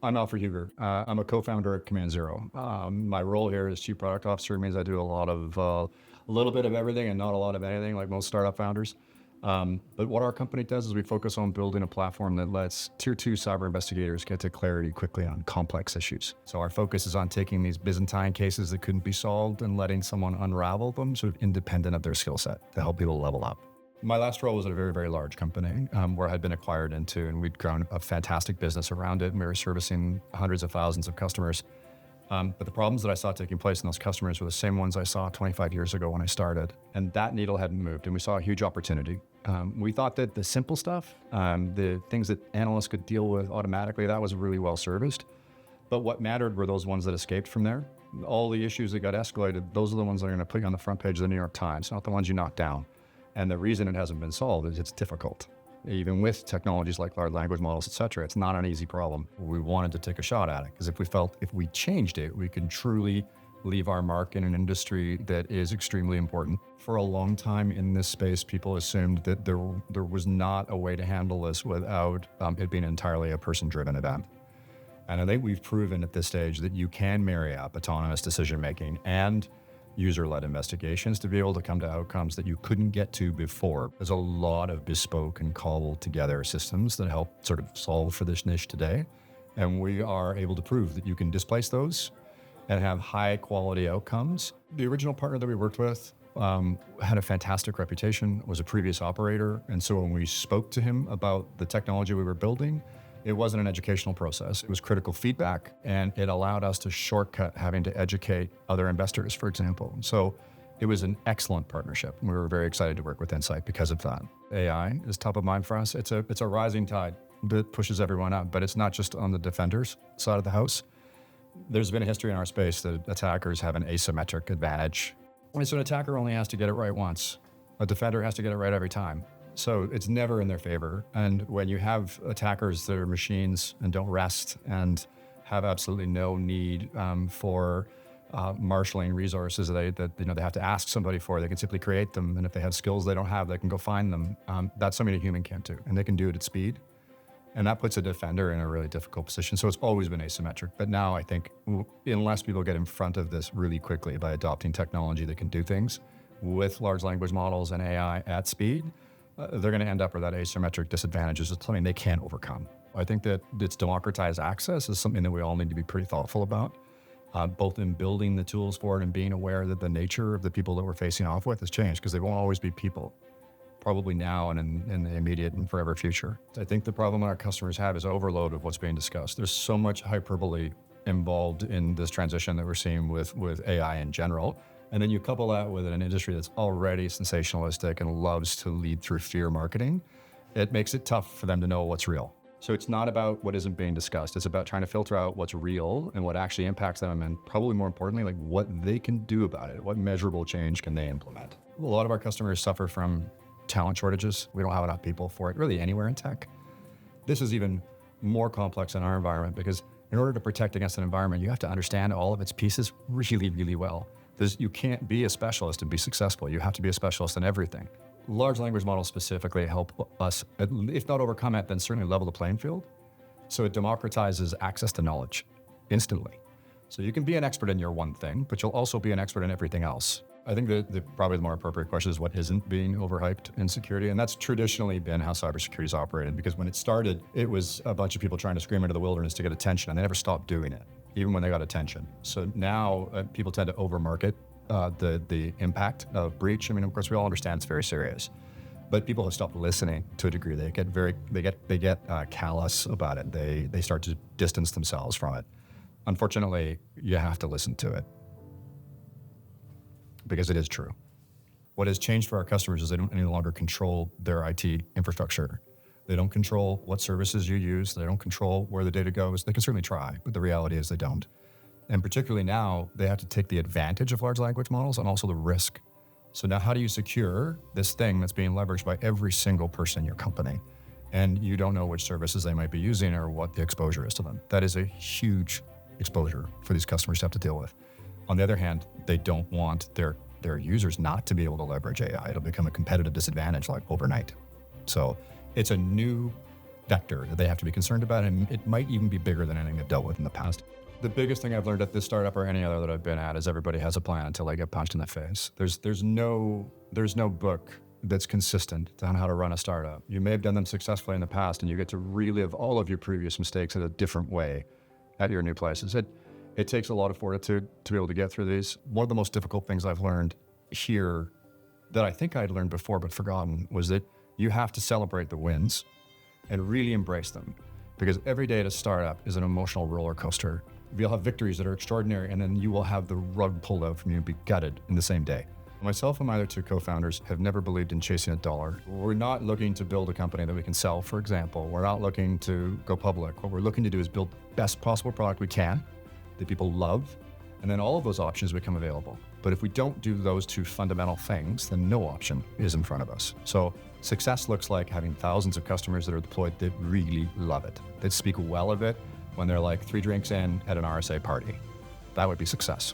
I'm Alfred Huger. I'm a co-founder at Command Zero. My role here as chief product officer means I do a little bit of everything and not a lot of anything, like most startup founders. But what our company does is we focus on building a platform that lets tier two cyber investigators get to clarity quickly on complex issues. So our focus is on taking these Byzantine cases that couldn't be solved and letting someone unravel them sort of independent of their skill set to help people level up. My last role was at a very, very large company where I had been acquired into, and we'd grown a fantastic business around it, and we were servicing hundreds of thousands of customers. But the problems that I saw taking place in those customers were the same ones I saw 25 years ago when I started, and that needle hadn't moved, and we saw a huge opportunity. We thought that the simple stuff, the things that analysts could deal with automatically, that was really well serviced. But what mattered were those ones that escaped from there. All the issues that got escalated, those are the ones that are going to put you on the front page of the New York Times, not the ones you knock down. And the reason it hasn't been solved is it's difficult. Even with technologies like large language models, et cetera, it's not an easy problem. We wanted to take a shot at it because if we felt if we changed it, we could truly leave our mark in an industry that is extremely important. For a long time in this space, people assumed that there was not a way to handle this without it being entirely a person-driven event. And I think we've proven at this stage that you can marry up autonomous decision-making and user-led investigations to be able to come to outcomes that you couldn't get to before. There's a lot of bespoke and cobbled together systems that help sort of solve for this niche today. And we are able to prove that you can displace those and have high quality outcomes. The original partner that we worked with had a fantastic reputation, was a previous operator. And so when we spoke to him about the technology we were building, it wasn't an educational process. It was critical feedback, and it allowed us to shortcut having to educate other investors, for example. So it was an excellent partnership. We were very excited to work with Insight because of that. AI is top of mind for us. It's a rising tide that pushes everyone up, but it's not just on the defenders side of the house. There's been a history in our space that attackers have an asymmetric advantage. And so an attacker only has to get it right once. A defender has to get it right every time. So it's never in their favor. And when you have attackers that are machines and don't rest and have absolutely no need for marshaling resources that they have to ask somebody for, they can simply create them. And if they have skills they don't have, they can go find them. That's something a human can't do, and they can do it at speed. And that puts a defender in a really difficult position. So it's always been asymmetric. But now I think unless people get in front of this really quickly by adopting technology that can do things with large language models and AI at speed, they're going to end up with that asymmetric disadvantage is something they can't overcome. I think that its democratized access is something that we all need to be pretty thoughtful about, both in building the tools for it and being aware that the nature of the people that we're facing off with has changed because they won't always be people, probably now and in the immediate and forever future. I think the problem our customers have is overload of what's being discussed. There's so much hyperbole involved in this transition that we're seeing with AI in general. And then you couple that with an industry that's already sensationalistic and loves to lead through fear marketing. It makes it tough for them to know what's real. So it's not about what isn't being discussed. It's about trying to filter out what's real and what actually impacts them, and probably more importantly, like what they can do about it. What measurable change can they implement? A lot of our customers suffer from talent shortages. We don't have enough people for it really anywhere in tech. This is even more complex in our environment because in order to protect against an environment, you have to understand all of its pieces really, really well. You can't be a specialist and be successful. You have to be a specialist in everything. Large language models specifically help us, if not overcome it, then certainly level the playing field. So it democratizes access to knowledge instantly. So you can be an expert in your one thing, but you'll also be an expert in everything else. I think that probably the more appropriate question is what isn't being overhyped in security. And that's traditionally been how cybersecurity is operated, because when it started, it was a bunch of people trying to scream into the wilderness to get attention, and they never stopped doing it, even when they got attention. So now people tend to overmarket the impact of breach. I mean, of course, we all understand it's very serious, but people have stopped listening to a degree. They get callous about it. They start to distance themselves from it. Unfortunately, you have to listen to it because it is true. What has changed for our customers is they don't any longer control their IT infrastructure. They don't control what services you use. They don't control where the data goes. They can certainly try, but the reality is they don't. And particularly now, they have to take the advantage of large language models and also the risk. So now how do you secure this thing that's being leveraged by every single person in your company? And you don't know which services they might be using or what the exposure is to them. That is a huge exposure for these customers to have to deal with. On the other hand, they don't want their users not to be able to leverage AI. It'll become a competitive disadvantage like overnight. So it's a new vector that they have to be concerned about, and it might even be bigger than anything they've dealt with in the past. The biggest thing I've learned at this startup or any other that I've been at is everybody has a plan until they get punched in the face. There's no book that's consistent on how to run a startup. You may have done them successfully in the past, and you get to relive all of your previous mistakes in a different way at your new places. It takes a lot of fortitude to be able to get through these. One of the most difficult things I've learned here that I think I'd learned before but forgotten was that you have to celebrate the wins and really embrace them, because every day at a startup is an emotional roller coaster. You'll have victories that are extraordinary, and then you will have the rug pulled out from you and be gutted in the same day. Myself and my other two co-founders have never believed in chasing a dollar. We're not looking to build a company that we can sell, for example. We're not looking to go public. What we're looking to do is build the best possible product we can that people love, and then all of those options become available. But if we don't do those two fundamental things, then no option is in front of us. So success looks like having thousands of customers that are deployed that really love it, that speak well of it when they're like 3 drinks in at an RSA party. That would be success.